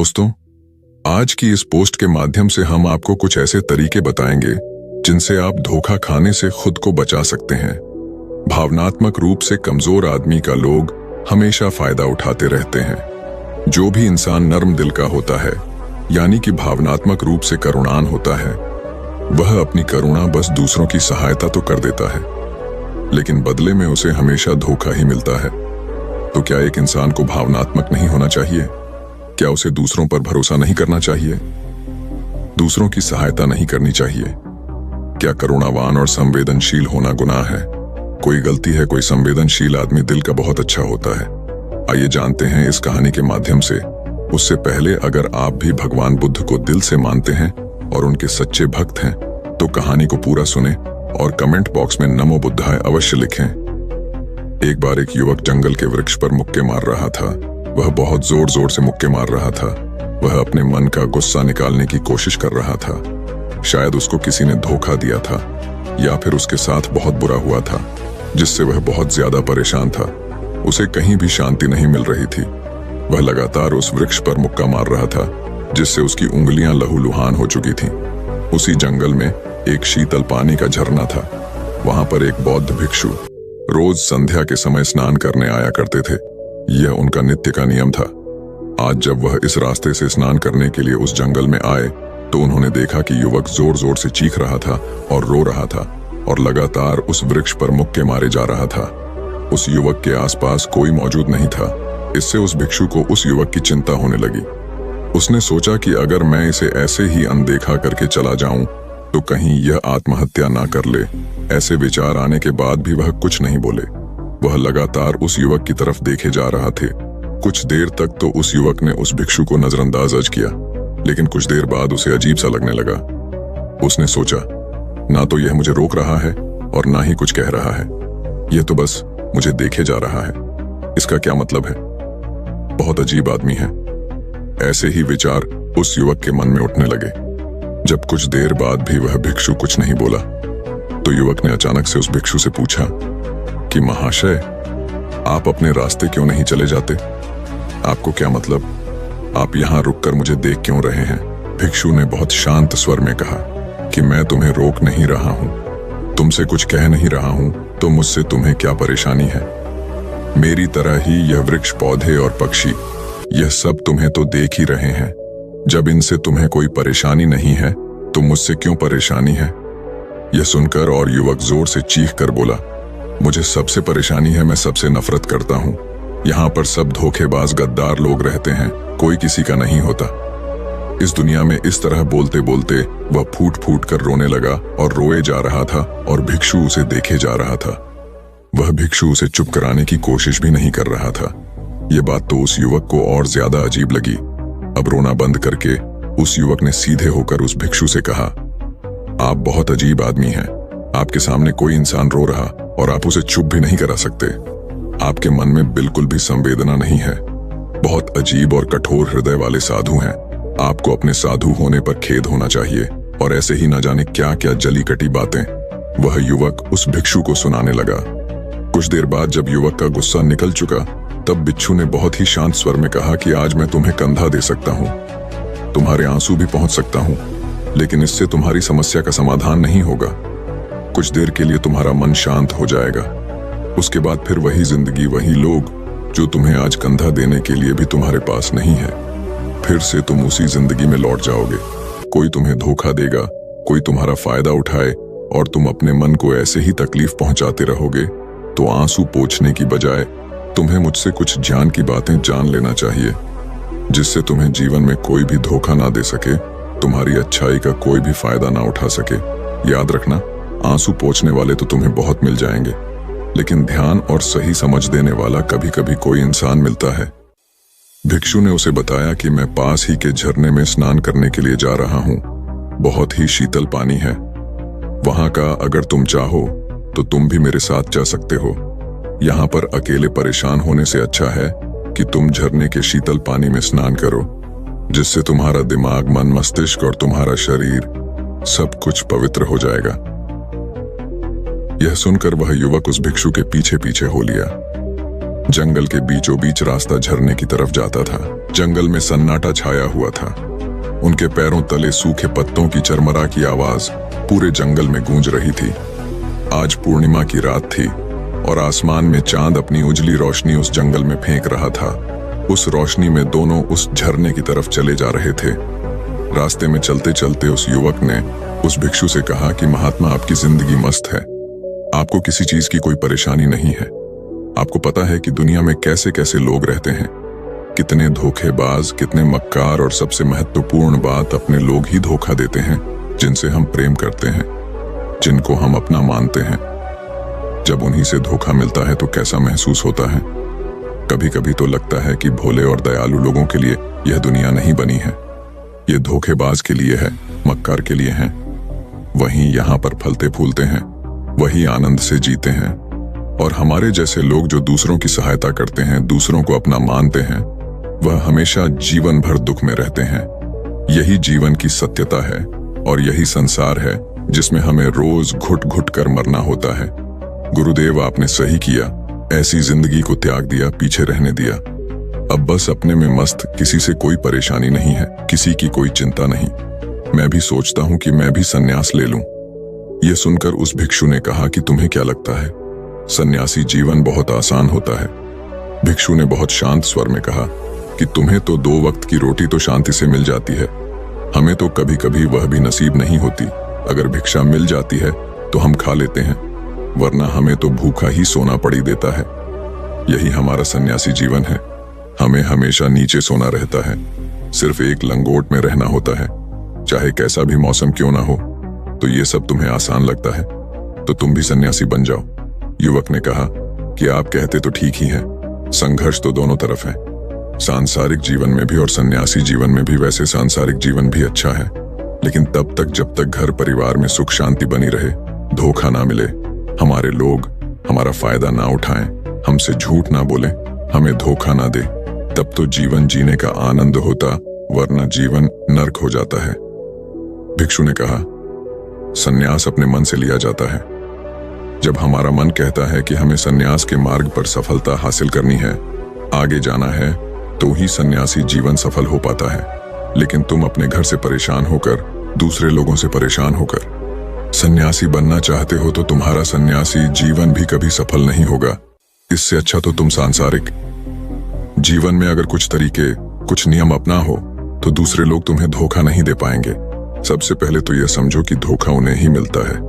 दोस्तों, आज की इस पोस्ट के माध्यम से हम आपको कुछ ऐसे तरीके बताएंगे जिनसे आप धोखा खाने से खुद को बचा सकते हैं। भावनात्मक रूप से कमजोर आदमी का लोग हमेशा फायदा उठाते रहते हैं। जो भी इंसान नर्म दिल का होता है, यानी कि भावनात्मक रूप से करुणान होता है, वह अपनी करुणा बस दूसरों की सहायता तो कर देता है, लेकिन बदले में उसे हमेशा धोखा ही मिलता है। तो क्या एक इंसान को भावनात्मक नहीं होना चाहिए? क्या उसे दूसरों पर भरोसा नहीं करना चाहिए? दूसरों की सहायता नहीं करनी चाहिए? क्या करुणावान और संवेदनशील होना गुनाह है? कोई गलती है? कोई संवेदनशील आदमी दिल का बहुत अच्छा होता है। आइए जानते हैं इस कहानी के माध्यम से। उससे पहले अगर आप भी भगवान बुद्ध को दिल से मानते हैं और उनके सच्चे भक्त हैं, तो कहानी को पूरा सुने और कमेंट बॉक्स में नमो बुद्धाय अवश्य लिखें। एक बार एक युवक जंगल के वृक्ष पर मुक्के मार रहा था। वह बहुत जोर जोर से मुक्के मार रहा था। वह अपने मन का गुस्सा निकालने की कोशिश कर रहा था। शायद उसको किसी ने धोखा दिया था या फिर उसके साथ बहुत बुरा हुआ था, जिससे वह बहुत ज्यादा परेशान था। उसे कहीं भी शांति नहीं मिल रही थी। वह लगातार उस वृक्ष पर मुक्का मार रहा था, जिससे उसकी उंगलियां लहूलुहान हो चुकी थीं। उसी जंगल में एक शीतल पानी का झरना था। वहां पर एक बौद्ध भिक्षु रोज संध्या के समय स्नान करने आया करते थे। यह उनका नित्य का नियम था। आज जब वह इस रास्ते से स्नान करने के लिए उस जंगल में आए, तो उन्होंने देखा कि युवक जोर जोर से चीख रहा था और रो रहा था और लगातार उस वृक्ष पर मुक्के मारे जा रहा था। उस युवक के आसपास कोई मौजूद नहीं था। इससे उस भिक्षु को उस युवक की चिंता होने लगी। उसने सोचा कि अगर मैं इसे ऐसे ही अनदेखा करके चला जाऊं, तो कहीं यह आत्महत्या ना कर ले। ऐसे विचार आने के बाद भी वह कुछ नहीं बोले। वह लगातार उस युवक की तरफ देखे जा रहा थे। कुछ देर तक तो उस युवक ने उस भिक्षु को नजरअंदाज किया, लेकिन कुछ देर बाद उसे अजीब सा लगने लगा। उसने सोचा, ना तो यह मुझे रोक रहा है और ना ही कुछ कह रहा है। यह तो बस मुझे देखे जा रहा है। इसका क्या मतलब है? बहुत अजीब आदमी है। ऐसे ही विचार उस युवक के मन में उठने लगे। जब कुछ देर बाद भी वह भिक्षु कुछ नहीं बोला, तो युवक ने अचानक से उस भिक्षु से पूछा कि महाशय, आप अपने रास्ते क्यों नहीं चले जाते? आपको क्या मतलब? आप यहाँ रुककर मुझे देख क्यों रहे हैं? भिक्षु ने बहुत शांत स्वर में कहा कि मैं तुम्हें रोक नहीं रहा हूँ, तुमसे कुछ कह नहीं रहा हूँ, तो मुझसे तुम्हें क्या परेशानी है? मेरी तरह ही यह वृक्ष, पौधे और पक्षी, यह सब तुम्हें तो देख ही रहे हैं। जब इनसे तुम्हें कोई परेशानी नहीं है, तो मुझसे क्यों परेशानी है? यह सुनकर और युवक जोर से चीख कर बोला, मुझे सबसे परेशानी है, मैं सबसे नफरत करता हूँ। यहाँ पर सब धोखेबाज गद्दार लोग रहते हैं, कोई किसी का नहीं होता। इस दुनिया में इस तरह बोलते बोलते वह फूट फूट कर रोने लगा और रोए जा रहा था और भिक्षु उसे देखे जा रहा था। वह भिक्षु उसे चुप कराने की कोशिश भी नहीं कर रहा था। यह बात तो उस युवक को और ज्यादा अजीब लगी। अब रोना बंद करके उस युवक ने सीधे होकर उस भिक्षु से कहा, आप बहुत अजीब आदमी हैं। आपके सामने कोई इंसान रो रहा और आप उसे चुप भी नहीं करा सकते। आपके मन में बिल्कुल भी संवेदना नहीं है। बहुत अजीब और कठोर हृदय वाले साधु हैं। आपको अपने साधु होने पर खेद होना चाहिए। और ऐसे ही न जाने क्या क्या जली कटी बातें वह युवक उस भिक्षु को सुनाने लगा। कुछ देर बाद जब युवक का गुस्सा निकल चुका, तब भिक्षु ने बहुत ही शांत स्वर में कहा कि आज मैं तुम्हें कंधा दे सकता हूँ, तुम्हारे आंसू भी पहुंच सकता हूँ, लेकिन इससे तुम्हारी समस्या का समाधान नहीं होगा। कुछ देर के लिए तुम्हारा मन शांत हो जाएगा। उसके बाद फिर वही जिंदगी, वही लोग जो तुम्हें आज कंधा देने के लिए भी तुम्हारे पास नहीं है। फिर से तुम उसी जिंदगी में लौट जाओगे। कोई तुम्हें धोखा देगा, कोई तुम्हारा फायदा उठाए और तुम अपने मन को ऐसे ही तकलीफ पहुंचाते रहोगे। तो आंसू पोंछने की बजाय तुम्हें मुझसे कुछ ज्ञान की बातें जान लेना चाहिए, जिससे तुम्हें जीवन में कोई भी धोखा ना दे सके, तुम्हारी अच्छाई का कोई भी फायदा ना उठा सके। याद रखना, आंसू पोंछने वाले तो तुम्हें बहुत मिल जाएंगे, लेकिन ध्यान और सही समझ देने वाला कभी कभी कोई इंसान मिलता है। भिक्षु ने उसे बताया कि मैं पास ही के झरने में स्नान करने के लिए जा रहा हूँ। बहुत ही शीतल पानी है वहां का। अगर तुम चाहो तो तुम भी मेरे साथ जा सकते हो। यहाँ पर अकेले परेशान होने से अच्छा है कि तुम झरने के शीतल पानी में स्नान करो, जिससे तुम्हारा दिमाग, मन, मस्तिष्क और तुम्हारा शरीर सब कुछ पवित्र हो जाएगा। यह सुनकर वह युवक उस भिक्षु के पीछे पीछे हो लिया। जंगल के बीचों बीच रास्ता झरने की तरफ जाता था। जंगल में सन्नाटा छाया हुआ था। उनके पैरों तले सूखे पत्तों की चरमरा की आवाज पूरे जंगल में गूंज रही थी। आज पूर्णिमा की रात थी और आसमान में चांद अपनी उजली रोशनी उस जंगल में फेंक रहा था। उस रोशनी में दोनों उस झरने की तरफ चले जा रहे थे। रास्ते में चलते चलते उस युवक ने उस भिक्षु से कहा कि महात्मा, आपकी जिंदगी मस्त है, आपको किसी चीज की कोई परेशानी नहीं है। आपको पता है कि दुनिया में कैसे कैसे लोग रहते हैं, कितने धोखेबाज, कितने मक्कार, और सबसे महत्वपूर्ण बात, अपने लोग ही धोखा देते हैं जिनसे हम प्रेम करते हैं, जिनको हम अपना मानते हैं। जब उन्हीं से धोखा मिलता है तो कैसा महसूस होता है। कभी कभी तो लगता है कि भोले और दयालु लोगों के लिए यह दुनिया नहीं बनी है, ये धोखेबाज के लिए है, मक्कार के लिए है। वहीं यहाँ पर फलते फूलते हैं, वही आनंद से जीते हैं। और हमारे जैसे लोग जो दूसरों की सहायता करते हैं, दूसरों को अपना मानते हैं, वह हमेशा जीवन भर दुख में रहते हैं। यही जीवन की सत्यता है और यही संसार है जिसमें हमें रोज घुट घुट कर मरना होता है। गुरुदेव, आपने सही किया, ऐसी जिंदगी को त्याग दिया, पीछे रहने दिया। अब बस अपने में मस्त, किसी से कोई परेशानी नहीं है, किसी की कोई चिंता नहीं। मैं भी सोचता हूं कि मैं भी संन्यास ले लूं। यह सुनकर उस भिक्षु ने कहा कि तुम्हें क्या लगता है, सन्यासी जीवन बहुत आसान होता है। भिक्षु ने बहुत शांत स्वर में कहा कि तुम्हें तो 2 वक्त की रोटी तो शांति से मिल जाती है, हमें तो कभी कभी वह भी नसीब नहीं होती। अगर भिक्षा मिल जाती है तो हम खा लेते हैं, वरना हमें तो भूखा ही सोना पड़ी देता है। यही हमारा सन्यासी जीवन है। हमें हमेशा नीचे सोना रहता है, सिर्फ एक लंगोट में रहना होता है, चाहे कैसा भी मौसम क्यों ना हो। तो ये सब तुम्हें आसान लगता है तो तुम भी सन्यासी बन जाओ। युवक ने कहा कि आप कहते तो ठीक ही हैं, संघर्ष तो दोनों तरफ है, सांसारिक जीवन में भी और सन्यासी जीवन में भी। वैसे सांसारिक जीवन भी अच्छा है, लेकिन तब तक जब तक घर परिवार में सुख शांति बनी रहे, धोखा ना मिले, हमारे लोग हमारा फायदा ना उठाएं, हमसे झूठ ना बोले, हमें धोखा ना दे, तब तो जीवन जीने का आनंद होता, वरना जीवन नर्क हो जाता है। भिक्षु ने कहा, सन्यास अपने मन से लिया जाता है। जब हमारा मन कहता है कि हमें सन्यास के मार्ग पर सफलता हासिल करनी है, आगे जाना है, तो ही सन्यासी जीवन सफल हो पाता है। लेकिन तुम अपने घर से परेशान होकर, दूसरे लोगों से परेशान होकर सन्यासी बनना चाहते हो तो तुम्हारा सन्यासी जीवन भी कभी सफल नहीं होगा। इससे अच्छा तो तुम सांसारिक जीवन में अगर कुछ तरीके, कुछ नियम अपना हो तो दूसरे लोग तुम्हें धोखा नहीं दे पाएंगे। सबसे पहले तो यह समझो कि धोखा उन्हें ही मिलता है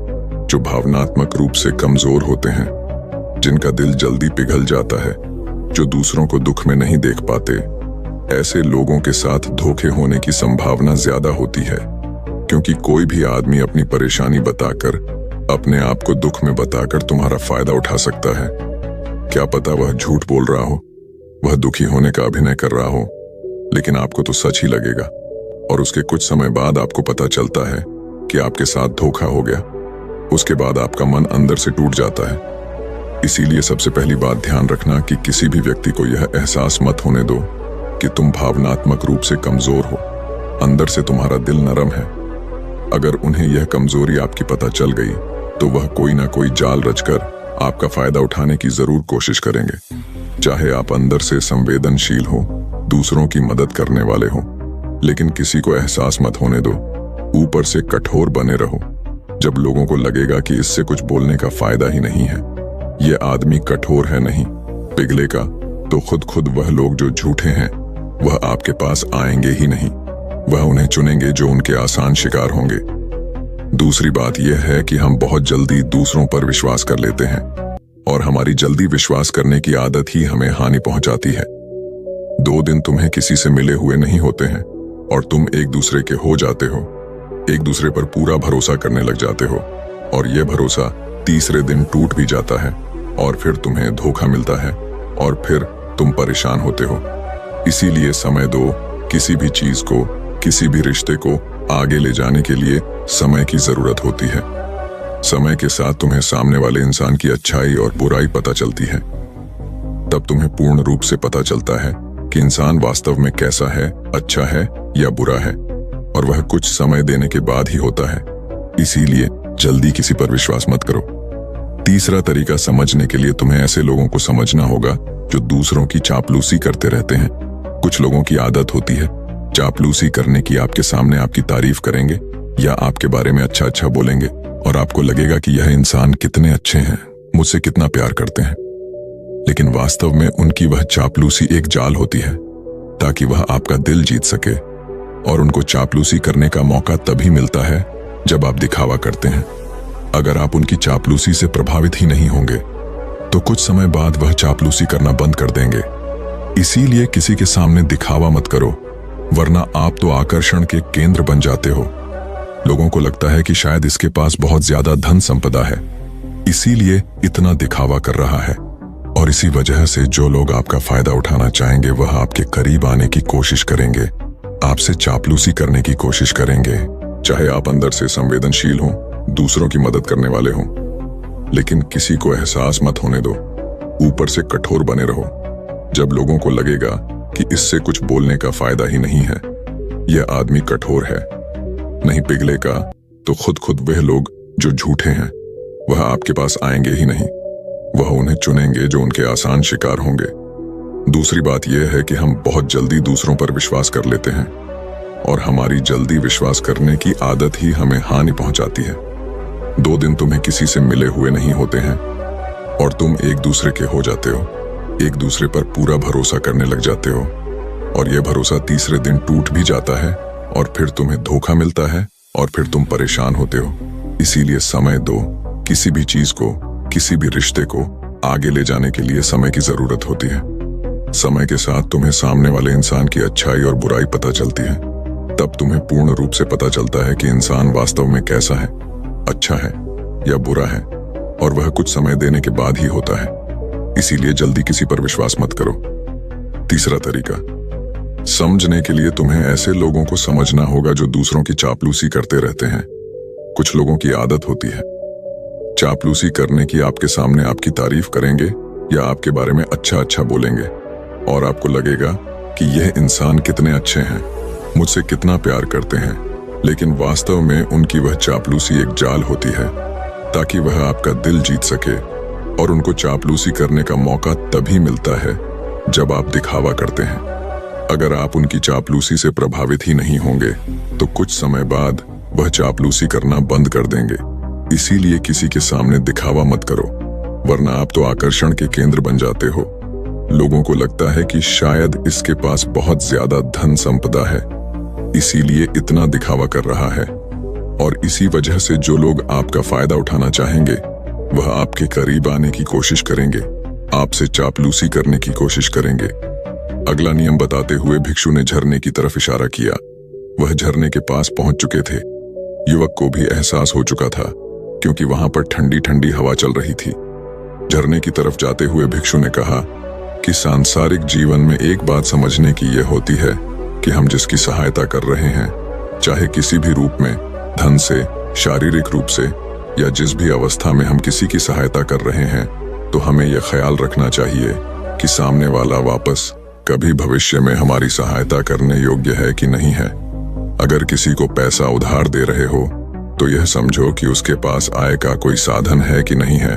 जो भावनात्मक रूप से कमजोर होते हैं, जिनका दिल जल्दी पिघल जाता है, जो दूसरों को दुख में नहीं देख पाते। ऐसे लोगों के साथ धोखे होने की संभावना ज्यादा होती है, क्योंकि कोई भी आदमी अपनी परेशानी बताकर, अपने आप को दुख में बताकर तुम्हारा फायदा उठा सकता है। क्या पता वह झूठ बोल रहा हो, वह दुखी होने का अभिनय कर रहा हो, लेकिन आपको तो सच ही लगेगा और उसके कुछ समय बाद आपको पता चलता है कि आपके साथ धोखा हो गया। उसके बाद आपका मन अंदर से टूट जाता है। इसीलिए सबसे पहली बात ध्यान रखना कि किसी भी व्यक्ति को यह एहसास मत होने दो कि तुम भावनात्मक रूप से कमजोर हो, अंदर से तुम्हारा दिल नरम है। अगर उन्हें यह कमजोरी आपकी पता चल गई तो वह कोई ना कोई जाल रचकर आपका फायदा उठाने की जरूर कोशिश करेंगे। चाहे आप अंदर से संवेदनशील हो, दूसरों की मदद करने वाले हो, लेकिन किसी को एहसास मत होने दो। ऊपर से कठोर बने रहो। जब लोगों को लगेगा कि इससे कुछ बोलने का फायदा ही नहीं है, ये आदमी कठोर है नहीं पिघलेगा, तो खुद वह लोग जो झूठे हैं वह आपके पास आएंगे ही नहीं। वह उन्हें चुनेंगे जो उनके आसान शिकार होंगे। दूसरी बात यह है कि हम बहुत जल्दी दूसरों पर विश्वास कर लेते हैं और हमारी जल्दी विश्वास करने की आदत ही हमें हानि पहुंचाती है। 2 दिन तुम्हें किसी से मिले हुए नहीं होते हैं और तुम एक दूसरे के हो जाते हो, एक दूसरे पर पूरा भरोसा करने लग जाते हो और यह भरोसा तीसरे दिन टूट भी जाता है और फिर तुम्हें धोखा मिलता है और फिर तुम परेशान होते हो। इसीलिए समय दो। किसी भी चीज को, किसी भी रिश्ते को आगे ले जाने के लिए समय की जरूरत होती है। समय के साथ तुम्हें सामने वाले इंसान की अच्छाई और बुराई पता चलती है। तब तुम्हें पूर्ण रूप से पता चलता है कि इंसान वास्तव में कैसा है, अच्छा है या बुरा है, और वह कुछ समय देने के बाद ही होता है। इसीलिए जल्दी किसी पर विश्वास मत करो। तीसरा तरीका समझने के लिए तुम्हें ऐसे लोगों को समझना होगा जो दूसरों की चापलूसी करते रहते हैं। कुछ लोगों की आदत होती है चापलूसी करने की। आपके सामने आपकी तारीफ करेंगे या आपके बारे में अच्छा अच्छा बोलेंगे और आपको लगेगा कि यह इंसान कितने अच्छे हैं, मुझसे कितना प्यार करते हैं। लेकिन वास्तव में उनकी वह चापलूसी एक जाल होती है ताकि वह आपका दिल जीत सके। और उनको चापलूसी करने का मौका तभी मिलता है जब आप दिखावा करते हैं। अगर आप उनकी चापलूसी से प्रभावित ही नहीं होंगे तो कुछ समय बाद वह चापलूसी करना बंद कर देंगे। इसीलिए किसी के सामने दिखावा मत करो, वरना आप तो आकर्षण के केंद्र बन जाते हो। लोगों को लगता है कि शायद इसके पास बहुत ज्यादा धन संपदा है, इसीलिए इतना दिखावा कर रहा है। और इसी वजह से जो लोग आपका फायदा उठाना चाहेंगे वह आपके करीब आने की कोशिश करेंगे, आपसे चापलूसी करने की कोशिश करेंगे। चाहे आप अंदर से संवेदनशील हों, दूसरों की मदद करने वाले हों, लेकिन किसी को एहसास मत होने दो, ऊपर से कठोर बने रहो। जब लोगों को लगेगा कि इससे कुछ बोलने का फायदा ही नहीं है, यह आदमी कठोर है, नहीं पिघलेगा, तो खुद वह लोग जो झूठे हैं वह आपके पास आएंगे ही नहीं। वह उन्हें चुनेंगे जो उनके आसान शिकार होंगे। दूसरी बात यह है कि हम बहुत जल्दी दूसरों पर विश्वास कर लेते हैं और हमारी जल्दी विश्वास करने की आदत ही हमें हानि पहुंचाती है। 2 दिन तुम्हें किसी से मिले हुए नहीं होते हैं और तुम एक दूसरे के हो जाते हो, एक दूसरे पर पूरा भरोसा करने लग जाते हो और यह भरोसा तीसरे दिन टूट भी जाता है और फिर तुम्हें धोखा मिलता है और फिर तुम परेशान होते हो। इसीलिए समय दो। किसी भी चीज को, किसी भी रिश्ते को आगे ले जाने के लिए समय की जरूरत होती है। समय के साथ तुम्हें सामने वाले इंसान की अच्छाई और बुराई पता चलती है। तब तुम्हें पूर्ण रूप से पता चलता है कि इंसान वास्तव में कैसा है, अच्छा है या बुरा है, और वह कुछ समय देने के बाद ही होता है। इसीलिए जल्दी किसी पर विश्वास मत करो। तीसरा तरीका, समझने के लिए तुम्हें ऐसे लोगों को समझना होगा जो दूसरों की चापलूसी करते रहते हैं। कुछ लोगों की आदत होती है चापलूसी करने की। आपके सामने आपकी तारीफ करेंगे या आपके बारे में अच्छा अच्छा बोलेंगे और आपको लगेगा कि यह इंसान कितने अच्छे हैं, मुझसे कितना प्यार करते हैं। लेकिन वास्तव में उनकी वह चापलूसी एक जाल होती है ताकि वह आपका दिल जीत सके। और उनको चापलूसी करने का मौका तभी मिलता है जब आप दिखावा करते हैं। अगर आप उनकी चापलूसी से प्रभावित ही नहीं होंगे तो कुछ समय बाद वह चापलूसी करना बंद कर देंगे। इसीलिए किसी के सामने दिखावा मत करो, वरना आप तो आकर्षण के केंद्र बन जाते हो। लोगों को लगता है कि शायद इसके पास बहुत ज्यादा धन संपदा है, इसीलिए इतना दिखावा कर रहा है। और इसी वजह से जो लोग आपका फायदा उठाना चाहेंगे वह आपके करीब आने की कोशिश करेंगे, आपसे चापलूसी करने की कोशिश करेंगे। अगला नियम बताते हुए भिक्षु ने झरने की तरफ इशारा किया। वह झरने के पास पहुंच चुके थे। युवक को भी एहसास हो चुका था क्योंकि वहां पर ठंडी ठंडी हवा चल रही थी। झरने की तरफ जाते हुए भिक्षु ने कहा कि सांसारिक जीवन में एक बात समझने की यह होती है कि हम जिसकी सहायता कर रहे हैं, चाहे किसी भी रूप में, धन से, शारीरिक रूप से, या जिस भी अवस्था में हम किसी की सहायता कर रहे हैं, तो हमें यह ख्याल रखना चाहिए कि सामने वाला वापस कभी भविष्य में हमारी सहायता करने योग्य है कि नहीं है। अगर किसी को पैसा उधार दे रहे हो तो यह समझो कि उसके पास आय का कोई साधन है कि नहीं है।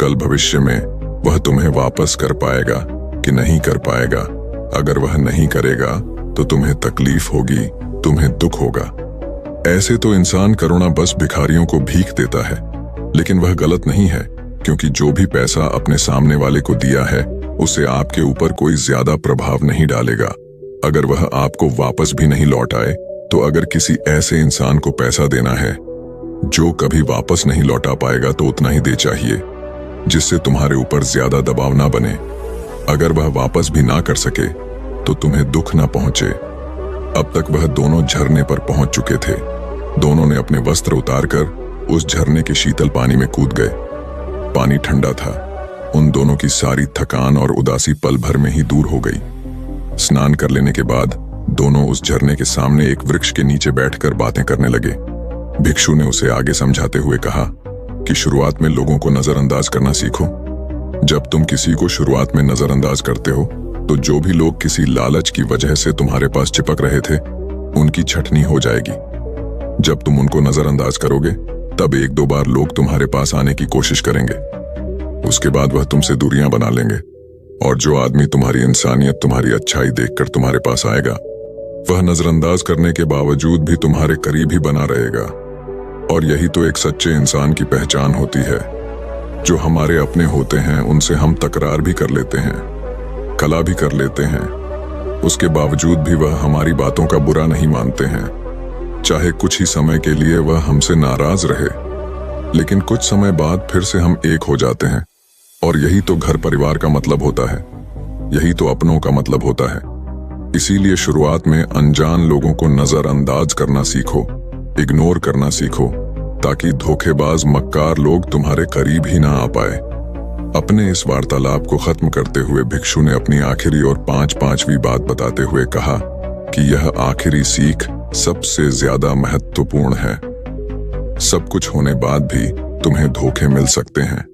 कल भविष्य में वह तुम्हें वापस कर पाएगा कि नहीं कर पाएगा। अगर वह नहीं करेगा तो तुम्हें तकलीफ होगी, तुम्हें दुख होगा। ऐसे तो इंसान करुणा बस भिखारियों को भीख देता है, लेकिन वह गलत नहीं है, क्योंकि जो भी पैसा अपने सामने वाले को दिया है उसे आपके ऊपर कोई ज्यादा प्रभाव नहीं डालेगा। अगर वह आपको वापस भी नहीं लौट आए तो अगर किसी ऐसे इंसान को पैसा देना है जो कभी वापस नहीं लौटा पाएगा तो उतना ही दे चाहिए, जिससे तुम्हारे ऊपर ज्यादा दबाव ना बने। अगर वह वापस भी ना कर सके तो तुम्हें दुख ना पहुंचे। अब तक वह दोनों झरने पर पहुंच चुके थे। दोनों ने अपने वस्त्र उतारकर उस झरने के शीतल पानी में कूद गए। पानी ठंडा था। उन दोनों की सारी थकान और उदासी पल भर में ही दूर हो गई। स्नान कर लेने के बाद दोनों उस झरने के सामने एक वृक्ष के नीचे बैठकर बातें करने लगे। भिक्षु ने उसे आगे समझाते हुए कहा कि शुरुआत में लोगों को नजरअंदाज करना सीखो। जब तुम किसी को शुरुआत में नजरअंदाज करते हो तो जो भी लोग किसी लालच की वजह से तुम्हारे पास चिपक रहे थे उनकी छटनी हो जाएगी। जब तुम उनको नजरअंदाज करोगे तब 1-2 बार लोग तुम्हारे पास आने की कोशिश करेंगे। उसके बाद वह तुमसे दूरियां बना लेंगे। और जो आदमी तुम्हारी इंसानियत, तुम्हारी अच्छाई देखकर तुम्हारे पास आएगा, वह नजरअंदाज करने के बावजूद भी तुम्हारे करीब ही बना रहेगा। और यही तो एक सच्चे इंसान की पहचान होती है। जो हमारे अपने होते हैं उनसे हम तकरार भी कर लेते हैं, कला भी कर लेते हैं, उसके बावजूद भी वह हमारी बातों का बुरा नहीं मानते हैं। चाहे कुछ ही समय के लिए वह हमसे नाराज रहे, लेकिन कुछ समय बाद फिर से हम एक हो जाते हैं। और यही तो घर परिवार का मतलब होता है, यही तो अपनों का मतलब होता है। इसीलिए शुरुआत में अनजान लोगों को नजरअंदाज करना सीखो, इग्नोर करना सीखो, ताकि धोखेबाज मक्कार लोग तुम्हारे करीब ही ना आ पाए। अपने इस वार्तालाप को खत्म करते हुए भिक्षु ने अपनी आखिरी और पांचवी बात बताते हुए कहा कि यह आखिरी सीख सबसे ज्यादा महत्वपूर्ण है। सब कुछ होने बाद भी तुम्हें धोखे मिल सकते हैं,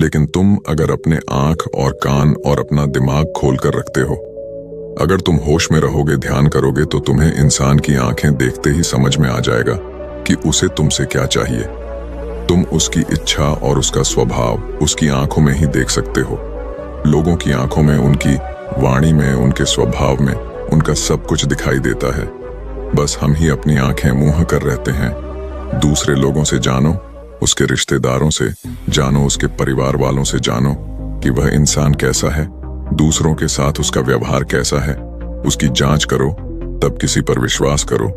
लेकिन तुम अगर अपने आंख और कान और अपना दिमाग खोलकर रखते हो, अगर तुम होश में रहोगे, ध्यान करोगे, तो तुम्हें इंसान की आंखें देखते ही समझ में आ जाएगा कि उसे तुमसे क्या चाहिए। तुम उसकी इच्छा और उसका स्वभाव उसकी आंखों में ही देख सकते हो। लोगों की आंखों में, उनकी वाणी में, उनके स्वभाव में उनका सब कुछ दिखाई देता है। बस हम ही अपनी आंखें मूंह कर रहते हैं। दूसरे लोगों से जानो, उसके रिश्तेदारों से जानो, उसके परिवार वालों से जानो कि वह इंसान कैसा है, दूसरों के साथ उसका व्यवहार कैसा है। उसकी जांच करो, तब किसी पर विश्वास करो।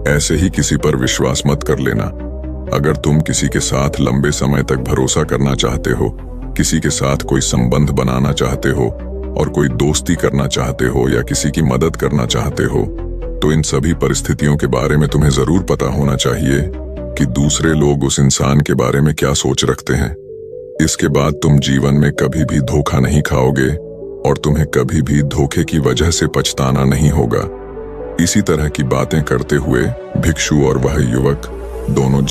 ऐसे ही किसी पर विश्वास मत कर लेना। अगर तुम किसी के साथ लंबे समय तक भरोसा करना चाहते हो, किसी के साथ कोई संबंध बनाना चाहते हो और कोई दोस्ती करना चाहते हो या किसी की मदद करना चाहते हो, तो इन सभी परिस्थितियों के बारे में तुम्हें जरूर पता होना चाहिए कि दूसरे लोग उस इंसान के बारे में क्या सोच रखते हैं। इसके बाद तुम जीवन में कभी भी धोखा नहीं खाओगे और तुम्हें कभी भी धोखे की वजह से पछताना नहीं होगा। इसी तरह की बातें करते हुए भिक्षु और वह युवक दोनों